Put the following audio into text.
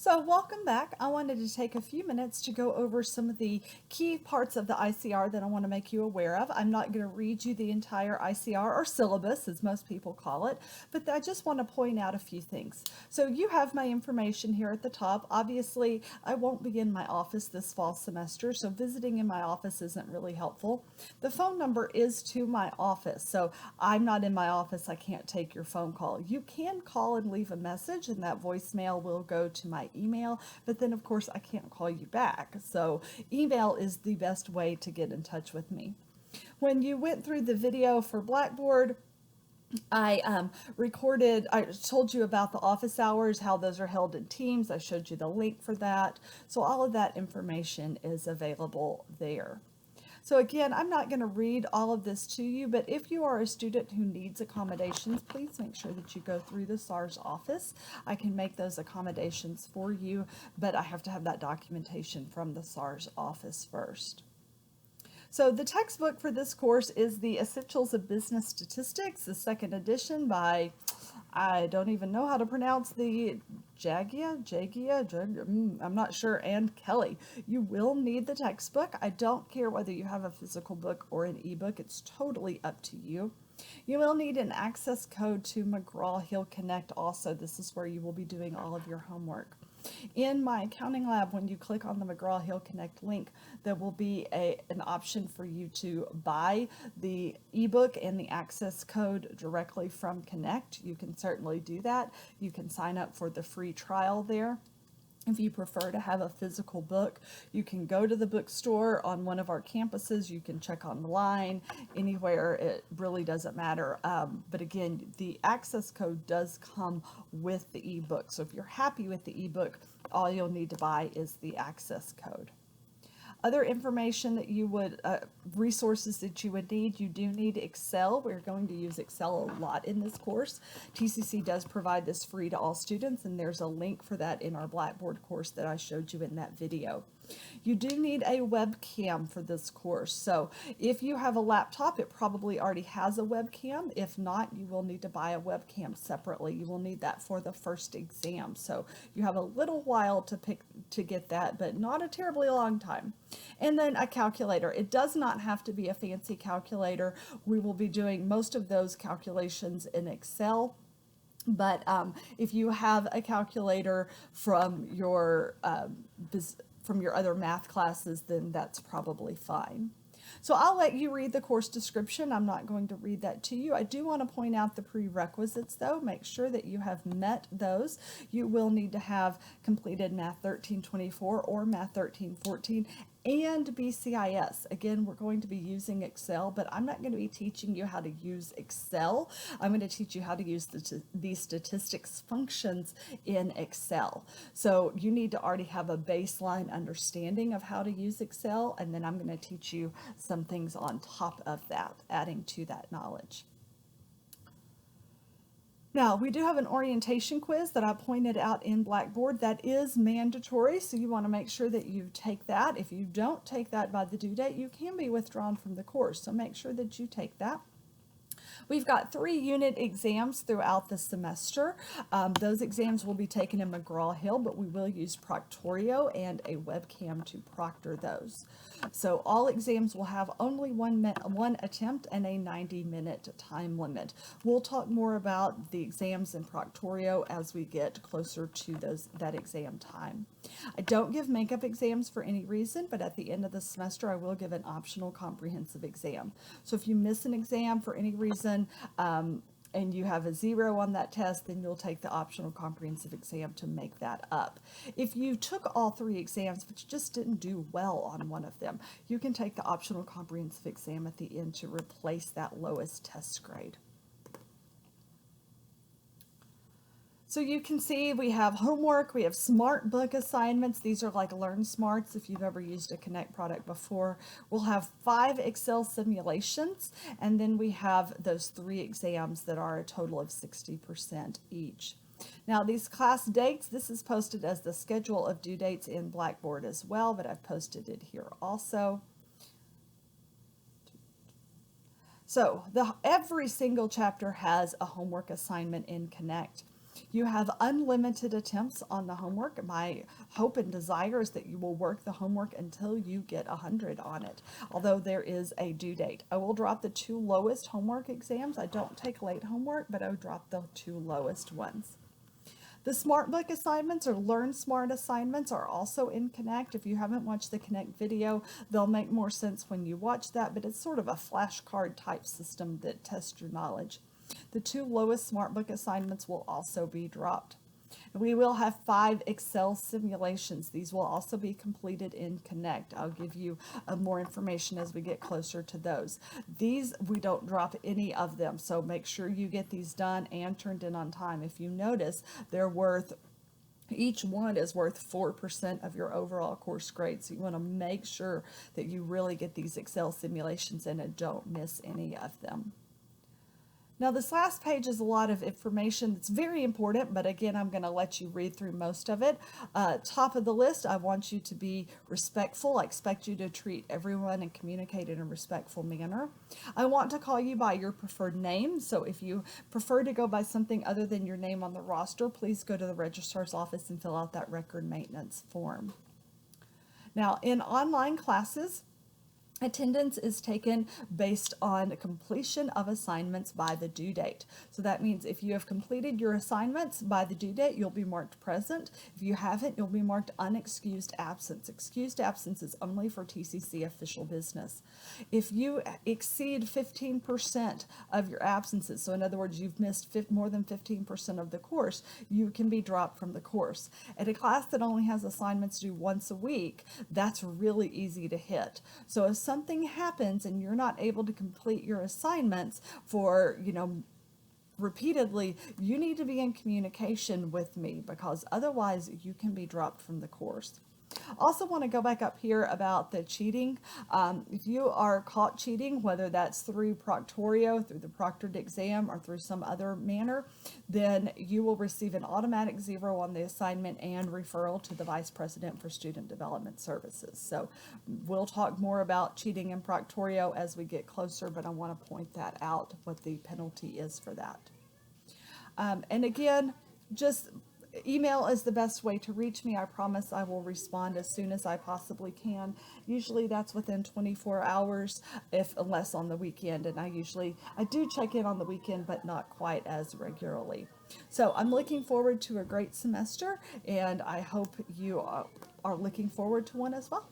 So welcome back. I wanted to take a few minutes to go over some of the key parts of the ICR that I want to make you aware of. I'm not going to read you the entire ICR or syllabus, as most people call it, but I just want to point out a few things. So you have my information here at the top. Obviously, I won't be in my office this fall semester, so visiting in my office isn't really helpful. The phone number is to my office, so I'm not in my office. I can't take your phone call. You can call and leave a message, and that voicemail will go to my email, but then of course I can't call you back. So email is the best way to get in touch with me. When you went through the video for Blackboard, I told you about the office hours, how those are held in teams. I showed you the link for that. So all of that information is available there. So again, I'm not going to read all of this to you, but if you are a student who needs accommodations, please make sure that you go through the SARS office. I can make those accommodations for you, but I have to have that documentation from the SARS office first. So the textbook for this course is the Essentials of Business Statistics, the second edition by, I don't even know how to pronounce the I'm not sure, and Kelly. You will need the textbook. I don't care whether you have a physical book or an ebook. It's totally up to you. You will need an access code to McGraw-Hill Connect also. This is where you will be doing all of your homework. In my accounting lab, when you click on the McGraw-Hill Connect link, there will be an option for you to buy the ebook and the access code directly from Connect. You can certainly do that. You can sign up for the free trial there. If you prefer to have a physical book, you can go to the bookstore on one of our campuses. You can check online, anywhere. It really doesn't matter. But again, the access code does come with the ebook. So if you're happy with the ebook, all you'll need to buy is the access code. Other information that you would, resources that you would need, you do need Excel. We're going to use Excel a lot in this course. TCC does provide this free to all students, and there's a link for that in our Blackboard course that I showed you in that video. You do need a webcam for this course. So if you have a laptop, it probably already has a webcam. If not, you will need to buy a webcam separately. You will need that for the first exam. So you have a little while to get that, but not a terribly long time. And then a calculator. It does not have to be a fancy calculator. We will be doing most of those calculations in Excel. But if you have a calculator from your other math classes, then that's probably fine. So I'll let you read the course description. I'm not going to read that to you. I do want to point out the prerequisites though. Make sure that you have met those. You will need to have completed Math 1324 or Math 1314 and BCIS. Again, we're going to be using Excel, but I'm not going to be teaching you how to use Excel. I'm going to teach you how to use the statistics functions in Excel. So you need to already have a baseline understanding of how to use Excel, and then I'm going to teach you some things on top of that, adding to that knowledge. Now, we do have an orientation quiz that I pointed out in Blackboard that is mandatory, so you want to make sure that you take that. If you don't take that by the due date, you can be withdrawn from the course, so make sure that you take that. We've got 3 unit exams throughout the semester. Those exams will be taken in McGraw-Hill, but we will use Proctorio and a webcam to proctor those. So all exams will have only one attempt and a 90-minute time limit. We'll talk more about the exams in Proctorio as we get closer to that exam time. I don't give makeup exams for any reason, but at the end of the semester I will give an optional comprehensive exam. So if you miss an exam for any reason, and you have a 0 on that test, then you'll take the optional comprehensive exam to make that up. If you took all 3 exams, but you just didn't do well on one of them, you can take the optional comprehensive exam at the end to replace that lowest test grade. So you can see we have homework, we have smart book assignments. These are like Learn Smarts if you've ever used a Connect product before. We'll have 5 Excel simulations, and then we have those 3 exams that are a total of 60% each. Now these class dates, this is posted as the schedule of due dates in Blackboard as well, but I've posted it here also. So every single chapter has a homework assignment in Connect. You have unlimited attempts on the homework. My hope and desire is that you will work the homework until you get 100 on it, although there is a due date. I will drop the 2 lowest homework exams. I don't take late homework, but I would drop the 2 lowest ones. The Smart Book assignments or Learn Smart assignments are also in Connect. If you haven't watched the Connect video, they'll make more sense when you watch that, but it's sort of a flashcard type system that tests your knowledge. The 2 lowest Smart Book assignments will also be dropped. We will have 5 Excel simulations. These will also be completed in Connect. I'll give you more information as we get closer to those. These, we don't drop any of them, so make sure you get these done and turned in on time. If you notice, each one is worth 4% of your overall course grade. So you want to make sure that you really get these Excel simulations in and don't miss any of them. Now this last page is a lot of information that's very important, but again, I'm going to let you read through most of it. Top of the list, I want you to be respectful. I expect you to treat everyone and communicate in a respectful manner. I want to call you by your preferred name. So if you prefer to go by something other than your name on the roster, please go to the registrar's office and fill out that record maintenance form. Now in online classes, attendance is taken based on completion of assignments by the due date. So that means if you have completed your assignments by the due date, you'll be marked present. If you haven't, you'll be marked unexcused absence. Excused absence is only for TCC official business. If you exceed 15% of your absences, so in other words, you've missed more than 15% of the course, you can be dropped from the course. At a class that only has assignments due once a week, that's really easy to hit. So if something happens and you're not able to complete your assignments for, repeatedly, you need to be in communication with me because otherwise you can be dropped from the course. Also want to go back up here about the cheating. If you are caught cheating, whether that's through Proctorio, through the proctored exam, or through some other manner, then you will receive an automatic 0 on the assignment and referral to the Vice President for Student Development Services. So we'll talk more about cheating in Proctorio as we get closer, but I want to point that out, what the penalty is for that. And again, just email is the best way to reach me. I promise I will respond as soon as I possibly can. Usually that's within 24 hours, unless on the weekend. And I do check in on the weekend, but not quite as regularly. So I'm looking forward to a great semester, and I hope you are looking forward to one as well.